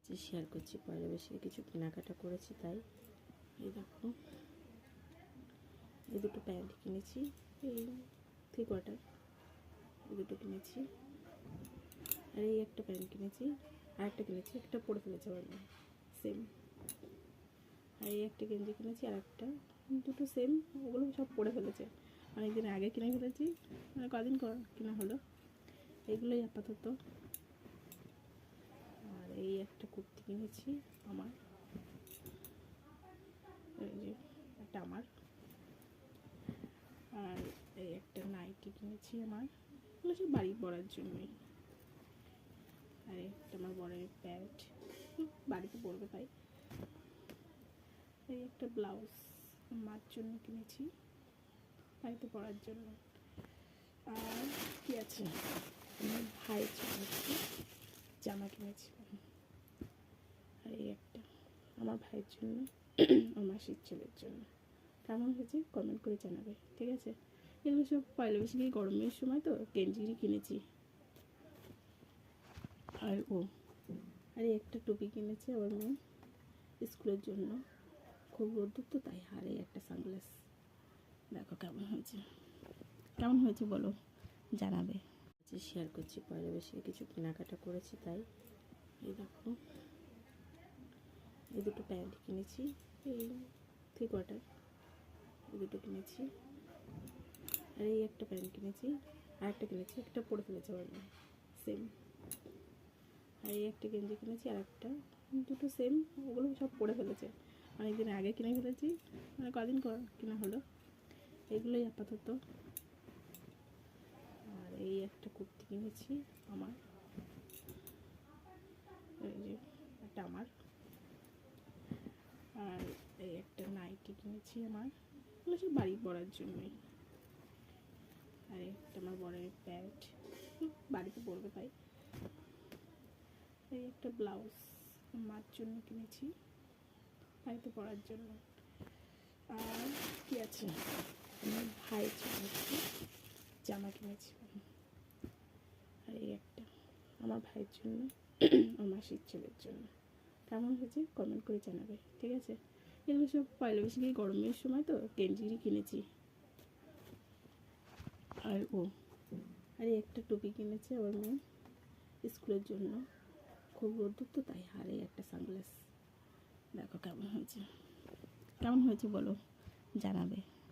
যে শেয়ার করছি পয়লা বৈশাখে কিছু কেনাকাটা করেছি, তাই এই দেখো এই দুটো প্যান্ট কিনেছি, এই 3/4 এই দুটো কিনেছি, আর এই একটা প্যান্ট কিনেছি, আর একটা কিনেছি, একটা পরে ফেলেছে আবার সেম, আর এই একটা গেঞ্জি কিনেছি, আর একটা, দুটো সেম, ওগুলো সব পরে ফেলেছে, অনেকদিন আগে কিনে ফেলেছি, মানে কদিন কেনা হলো, এগুলোই আপাতত। আর এই একটা কুর্তি কিনেছি আমার, এই যে একটা আমার, আর এই একটা নাইটি কিনেছি আমার, এগুলো সব বাড়ি পরার জন্যই। আর একটা আমার বরের প্যান্ট, বাড়িতে পরবে তাই। এই একটা ব্লাউজ মার জন্য কিনেছি, বাড়িতে পরার জন্য। আর কি আছে, আমার ভাইয়ের জন্য জামা কিনেছি। আর এই একটা আমার ভাইয়ের জন্য, আমার মাসির ছেলের জন্য। কেমন হয়েছে কমেন্ট করে জানাবে, ঠিক আছে? এগুলো সব পয়লা বৈশাখে গরমের সময় তো গেঞ্জি কিনেছি। আর আর একটা টুপি কিনেছি আমার মেয়ে স্কুলের জন্য, খুব রোদ্দুর তো তাই। আর এই একটা সানগ্লাস, দেখো কেমন হয়েছে বলো, জানাবে। যে শেয়ার করছি পয়লা বৈশাখে কিছু কেনাকাটা করেছি, তাই এই দেখো এই দুটো প্যান্ট কিনেছি, এই 3/4 এই দুটো কিনেছি, আর এই একটা প্যান্ট কিনেছি, আর একটা কিনেছি, একটা পরে ফেলেছে আবার সেম, আর এই একটা গেঞ্জি কিনেছি, আর একটা, দুটো সেম, ওগুলো সব পরে ফেলেছে, অনেকদিন আগে কিনে ফেলেছি, মানে কদিন কেনা হলো, এগুলোই আপাতত। আর এই একটা কুর্তি কিনেছি আমার, এই যে একটা আমার, আর এই একটা নাইটি কিনেছি আমার, এগুলো সব বাড়ি পরার জন্যই। আর একটা আমার বরের প্যান্ট, বাড়িতে পরবে তাই। এই একটা ব্লাউজ মার জন্য কিনেছি, বাড়িতে পরার জন্য। আর কি আছে, আমার ভাইয়ের জন্য জামা কিনেছি। আর এই একটা আমার ভাইয়ের জন্য, আমার মাসির ছেলের জন্য। কেমন হয়েছে কমেন্ট করে জানাবে, ঠিক আছে? এগুলো সব পয়লা বৈশাখে গরমের সময় তো গেঞ্জি কিনেছি। আর আর একটা টুপি কিনেছি আমার মেয়ে স্কুলের জন্য, খুব রোদ্দুর তো তাই। আর এই একটা সানগ্লাস, দেখো কেমন হয়েছে বলো, জানাবে।